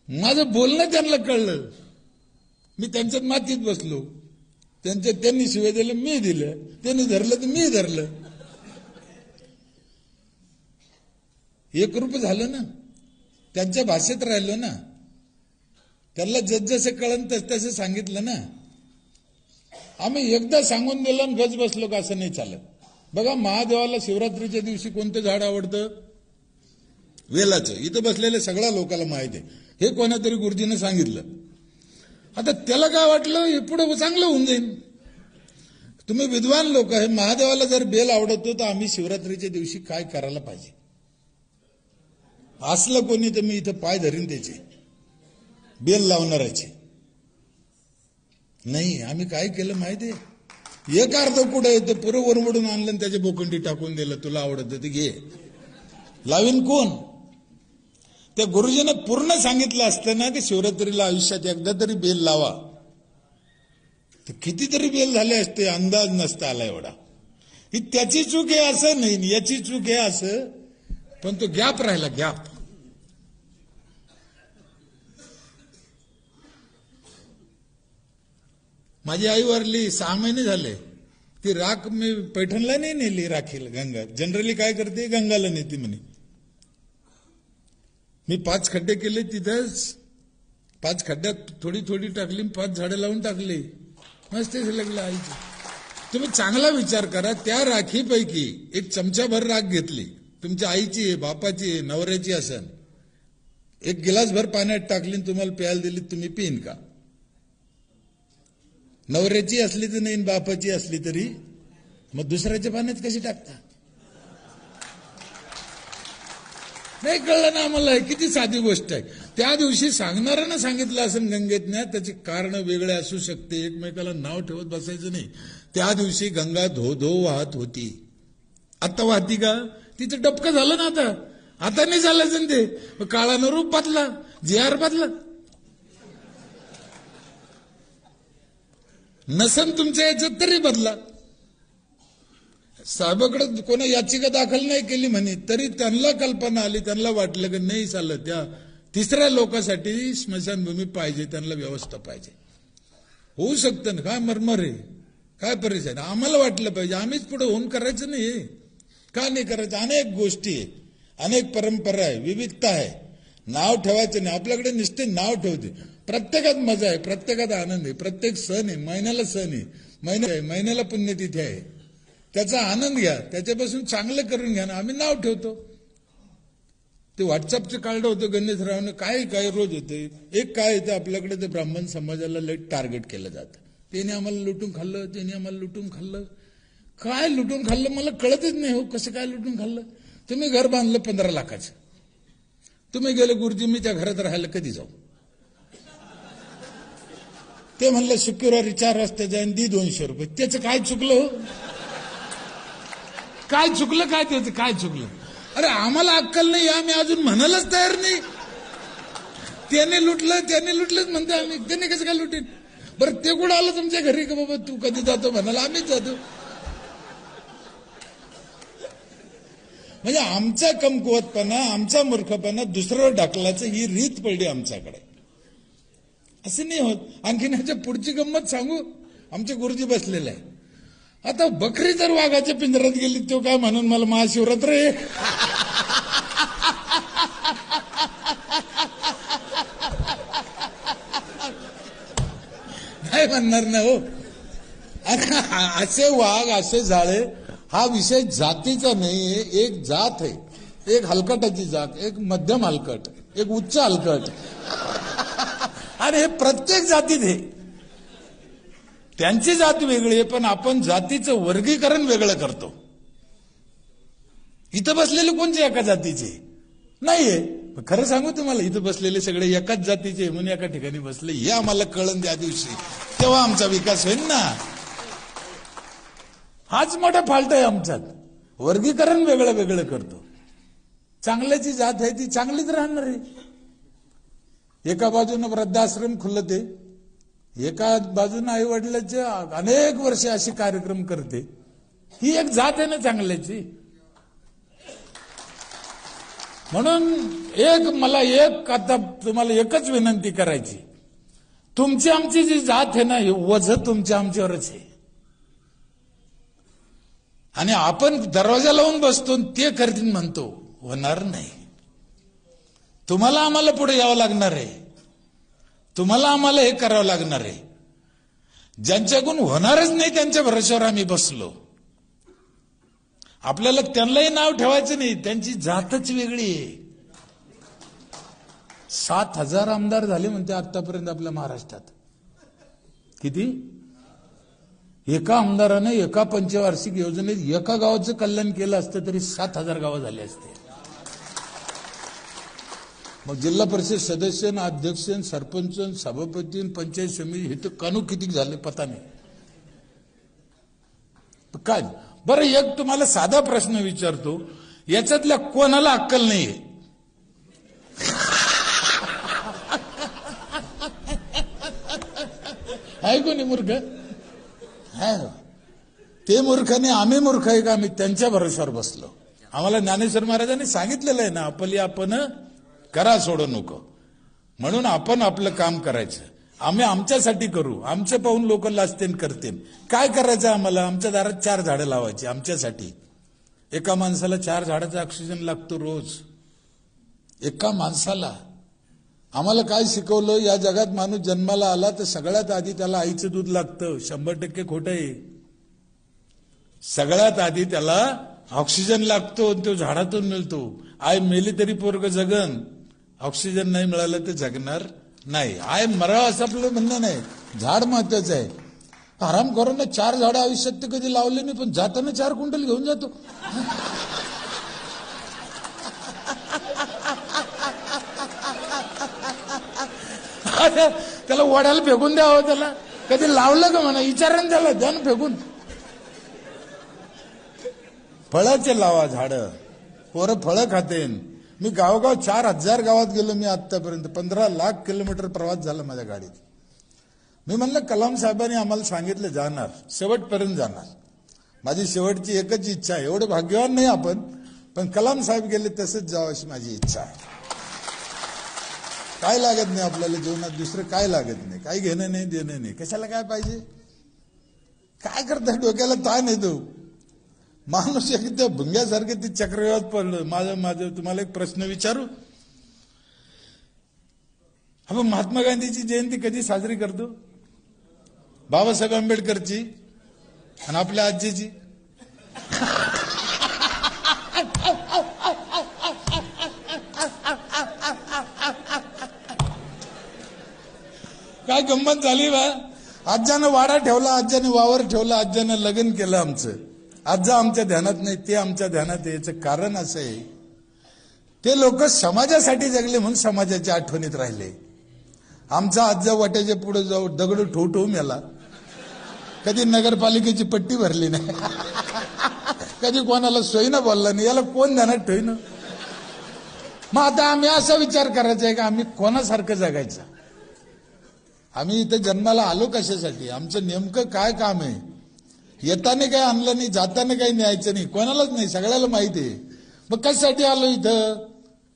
माझं बोलणं त्यांना कळलं. मी त्यांच्यात मातीत बसलो. त्यांनी शिवाय दिलं, मी दिलं. त्यांनी धरलं तर मी धरलं. एक रूप झालं ना. त्यांच्या भाषेत राहिलो ना. त्यांना जसं कळन तसं सांगितलं ना. आम्ही एकदा सांगून दिलं आणि गज बसलो का असं नाही चालत. बघा, महादेवाला शिवरात्रीच्या दिवशी कोणतं झाड आवडतं? वेलाचं. इथं बसलेल्या सगळ्या लोकांना माहिती आहे. हे कोणातरी गुरुजीने सांगितलं. आता त्याला काय वाटलं, हे पुढे चांगलं होऊन जाईल. तुम्ही विद्वान लोक आहे. महादेवाला जर बेल आवडतो तर आम्ही शिवरात्रीच्या दिवशी काय करायला पाहिजे? असलं कोणी तर मी इथं पाय धरीन त्याचे, बेल लावणाराचे. नाही, आम्ही काय केलं माहितीये? एक अर्ध कुठं येतं पुरं वरवडून आणलं आणि त्याच्या बोकंडी टाकून दिलं. तुला आवडतं ते घे. लावीन कोण? त्या गुरुजीने पूर्ण सांगितलं असतं ना की शिवरात्रीला आयुष्यात एकदा तरी बेल लावा, तर कितीतरी बेल झाले असते. अंदाज नसता आला एवढा. ही त्याची चूक आहे असं नाही, याची चूक आहे असं. पण तो गॅप राहिला, गॅप. माझी आई वारली 6 महिने झाले. ती राख मी पैठणला नाही नेली राखीला. गंगा जनरली काय करते, गंगाला नेते म्हणे. मी 5 खड्डे केले तिथंच. 5 खड्ड्यात थोडी थोडी टाकली, 5 झाडं लावून टाकली. मस्त लागलं आईचं. तुम्ही चांगला विचार करा. त्या राखीपैकी एक चमचाभर राख घेतली, तुमच्या आईची आहे, बापाची आहे, नवऱ्याची असन, एक गिलासभर पाण्यात टाकली, तुम्हाला प्यायला दिली, तुम्ही पिन का? नवऱ्याची असली तर नाही, बापाची असली तरी. मग दुसऱ्याच्या पाण्यात कशी टाकता? नाही कळलं ना आम्हाला. किती साधी गोष्ट आहे. त्या दिवशी सांगणाऱ्यानं सांगितलं असं गंगेत ना, त्याची कारण वेगळे असू शकते. एकमेकाला नाव ठेवत बसायचं नाही. त्या दिवशी गंगा धो धो वाहत होती. आता वाहती का? तिचं डबकं झालं ना. आता नाही झालं ते. काळानं रूप बदला, जेआर बदला. नसन तुमच्या याच्यात तरी बदला. साहेबाकडे कोणा याचिका दाखल नाही केली म्हणे, तरी त्यांना कल्पना आली. त्यांना वाटलं की नाही चाललं, त्या तिसऱ्या लोकांसाठी स्मशानभूमी पाहिजे, त्यांना व्यवस्था पाहिजे. होऊ शकतं ना. काय मरमर आहे, काय परेशान. आम्हाला वाटलं पाहिजे, आम्हीच पुढे होऊन करायचं नाही. का नाही करायचं? अनेक गोष्टी आहे, अनेक परंपरा आहे, विविधता आहे. नाव ठेवायचं नाही. आपल्याकडे नुसते नाव ठेवते. प्रत्येकात मजा आहे, प्रत्येकात आनंद आहे. प्रत्येक सण आहे, महिन्याला सण आहे, महिन्याला पुण्यतिथी आहे. त्याचा आनंद घ्या, त्याच्यापासून चांगलं करून घ्या ना. आम्ही नाव ठेवतो. ते व्हॉट्सअपचं काढलं होतं गणेशरावनं. काय रोज होते. एक काय येतं आपल्याकडे, ते ब्राह्मण समाजाला लेट टार्गेट केलं जातं. त्याने आम्हाला लुटून खाल्लं, त्याने आम्हाला लुटून खाल्लं. काय लुटून खाल्लं मला कळतच नाही हो. कसं काय लुटून खाल्लं? तुम्ही घर बांधलं 15 लाखाचं. तुम्ही गेले, गुरुजी मी त्या घरात राहायला कधी जाऊ? ते म्हणलं शुक्रवारी 4 वाजता जाईन, दी 200 रुपये. त्याचं काय चुकलं हो? काय चुकलं? काय त्याचं काय चुकलं? अरे आम्हाला अक्कल नाही, आम्ही अजून म्हणायलाच तयार नाही. त्याने लुटलंच म्हणते आम्ही. त्याने कसं काय लुटेन? बरं ते कुठं आलं तुमच्या घरी का बाबा तू कधी जातो म्हणाला? आम्हीच जातो. म्हणजे आमचा कमकुवतपणा, आमचा मूर्खपणा दुसऱ्यावर ढकलायचं ही रीत पडली आमच्याकडे. असं नाही होत. आणखीन ह्याच्या पुढची गंमत सांगू. आमचे गुरुजी बसलेले आहे. आता बकरी जर वाघाच्या पिंजऱ्यात गेली, तो काय म्हणून मला महाशिवरात्र आहे नाही म्हणणार ना हो. असे वाघ, असे झाळे. हा विषय जातीचा नाही. एक जात आहे, एक हलकटाची जात, एक मध्यम हलकट, एक उच्च हलकट. आणि हे प्रत्येक जातीत आहे. त्यांची जात वेगळी आहे, पण आपण जातीचं वर्गीकरण वेगळं करतो. इथं बसलेले कोणते एका जातीचे नाहीये. खरं सांगू तुम्हाला, इथं बसलेले सगळे एकाच जातीचे म्हणून एका ठिकाणी बसले. हे आम्हाला कळण त्या दिवशी, तेव्हा आमचा विकास होईल ना. हाच मोठा फॉल्ट आहे आमच्यात. वर्गीकरण वेगळं वेगळं करतो. चांगल्याची जात आहे ती चांगलीच राहणार आहे. एका बाजूनं वृद्धाश्रम खुलते, एका बाजूनं आई वडिलांचे अनेक वर्षे असे कार्यक्रम करते. ही एक जात आहे ना चांगल्याची. म्हणून मला आता तुम्हाला एकच विनंती करायची, तुमची आमची जी जात आहे ना, हे वझ तुमच्या आमच्यावरच आहे. आणि आपण दरवाजा लावून बसतो ते करतील म्हणतो, होणार नाही. तुम्हाला आम्हाला पुढे यावं लागणार आहे, तुम्हाला आम्हाला हे करावं लागणार आहे. ज्यांच्याकडून होणारच नाही त्यांच्या भरोश्यावर आम्ही बसलो. आपल्याला त्यांनाही नाव ठेवायचं नाही, त्यांची जातच वेगळी आहे. 7,000 आमदार झाले म्हणते आतापर्यंत आपल्या महाराष्ट्रात. किती? एका आमदाराने एका पंचवार्षिक योजनेत एका गावाचं कल्याण केलं असतं तरी 7,000 गावं झाले असते. मग जिल्हा परिषद सदस्य, अध्यक्ष, सरपंच, सभापती, पंचायत समिती हे तर कानू किती झाले पता नाही. काय बरं, एक तुम्हाला साधा प्रश्न विचारतो, याच्यातल्या कोणाला अक्कल नाहीये? आहे कोणी मूर्ख? आहे ते मूर्ख नाही, आम्ही मूर्ख आहे का? आम्ही त्यांच्या भरोश्यावर बसलो. आम्हाला ज्ञानेश्वर महाराजांनी सांगितलेलं आहे ना, आपली आपण करा, सोडू नको. म्हणून आपण आपलं काम करायचं, आम्ही आमच्यासाठी करू. आमचं पाहून लोक लाजतेन करतील. काय करायचं आम्हाला? आमच्या दारात 4 झाडं लावायची आमच्यासाठी. एका माणसाला 4 झाडाचा ऑक्सिजन लागतो रोज, एका माणसाला. आम्हाला काय शिकवलं? या जगात माणूस जन्माला आला तर सगळ्यात आधी त्याला आईचं दूध लागतं. 100% खोटं आहे. सगळ्यात आधी त्याला ऑक्सिजन लागतो, तो झाडातून मिळतो. आई मेली तरी पोरग जगन, ऑक्सिजन नाही मिळालं तर जगणार नाही. आय मरावं असं आपलं म्हणणं नाही, झाड महत्वाचं आहे. हरामखोरांना 4 झाडं आयुष्यात ते कधी लावले नाही, पण जाताना 4 क्विंटल घेऊन जातो. त्याला वड्याला फेकून द्यावं, त्याला कधी लावलं का म्हणा, विचारान त्याला, द्या ना फेकून. फळाचे लावा झाडं, पोरं फळं खातेन. मी गावोगाव 4,000 गावात गेलो मी आतापर्यंत. 15 लाख किलोमीटर प्रवास झाला माझ्या गाडीत. मी म्हणलं कलाम साहेबांनी आम्हाला सांगितलं जाणार, शेवटपर्यंत जाणार. माझी शेवटची एकच इच्छा आहे. एवढं भाग्यवान नाही आपण, पण कलाम साहेब गेले तसंच जावं अशी माझी इच्छा आहे. काय लागत नाही आपल्याला जीवनात, दुसरं काय लागत नाही. काही घेणं नाही, देणं नाही. कशाला काय पाहिजे? काय करता? डोक्याला ताण येतो. माणूस एकदम भुंग्यासारखे ते चक्रव्यूहात पडलं. माझं तुम्हाला एक प्रश्न विचारू. आपण महात्मा गांधीची जयंती कधी साजरी करतो? बाबासाहेब आंबेडकरची आणि आपल्या आजीची. काय गंमत झाली बा. आज्यानं वाडा ठेवला, आज्याने वावर ठेवला, आज्यानं लग्न केलं आमचं. आज्जा आमच्या ध्यानात नाही, ते आमच्या ध्यानात. याचं कारण असं आहे, ते लोक समाजासाठी जगले म्हणून समाजाच्या आठवणीत राहिले. आमचा आज्जा वाट्याच्या पुढे जाऊ दगड ठोठवून मेला. कधी नगरपालिकेची पट्टी भरली नाही, कधी कोणाला सोयीनं बोलला नाही. याला कोण ध्यानात ठेवीन? मग आता आम्ही असा विचार करायचा आहे का आम्ही कोणासारखं जगायचं? आम्ही इथे जन्माला आलो कशासाठी? आमचं नेमकं काय काम आहे? येताना काही आणलं नाही, जाताना काही न्यायचं नाही, कोणालाच नाही, सगळ्याला माहिती आहे. मग कशासाठी आलो इथं?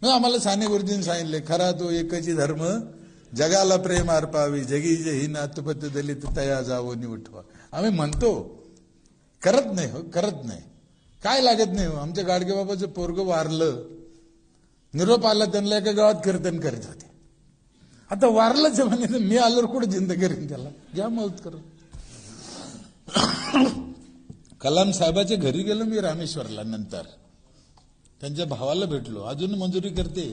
मग आम्हाला साने गुरुजींनी सांगितले, खरा तो एकची धर्म जगाला प्रेम अर्पावी, जगी जे ही नातपत दलित तया जावो निवठवा. आम्ही म्हणतो, करत नाही. हो, करत नाही. काय लागत नाही हो. आमच्या गाडगेबाबाचं पोरगं वारलं, निरोप आला, त्यांना एका गावात कीर्तन करीत होते. आता वारलंच म्हणे, मी आल्यावर कुठे जिंद करीन त्याला? घ्या मौत करून. कलाम साहेबाच्या घरी गेलो मी रामेश्वरला. नंतर त्यांच्या भावाला भेटलो, अजून मंजुरी करते.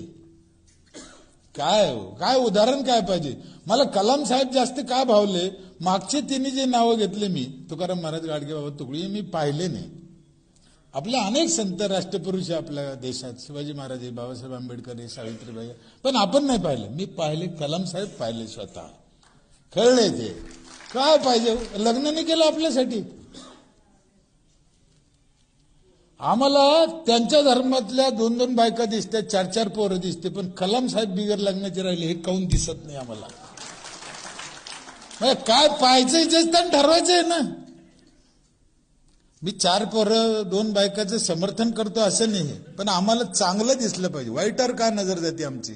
काय उदाहरण काय पाहिजे मला? कलाम साहेब जास्त का भावले? मागचे तिन्ही जे नावं घेतले मी, तुकाराम महाराज, गाडगेबाबा, तुकडी, मी पाहिले नाही. आपले अनेक संत राष्ट्रपुरुष आहे आपल्या देशात, शिवाजी महाराज, बाबासाहेब आंबेडकर, सावित्रीबाई, पण आपण नाही पाहिले. मी पाहिले, कलाम साहेब पाहिले, स्वतः कळले. ते काय पाहिजे? लग्न नाही केलं आपल्यासाठी. आम्हाला त्यांच्या धर्मातल्या 2-2 बायका दिसतात, 4-4 पोरं दिसते, पण कलाम साहेब बिगर लग्नाचे राहिले हे काऊन दिसत नाही आम्हाला? काय पाहायचं? इथेच तर ठरवायचंय ना. मी 4 पोरं 2 बायकाचं समर्थन करतो असं नाही, पण आम्हाला चांगलं दिसलं पाहिजे. वाईटावर का नजर जाते आमची?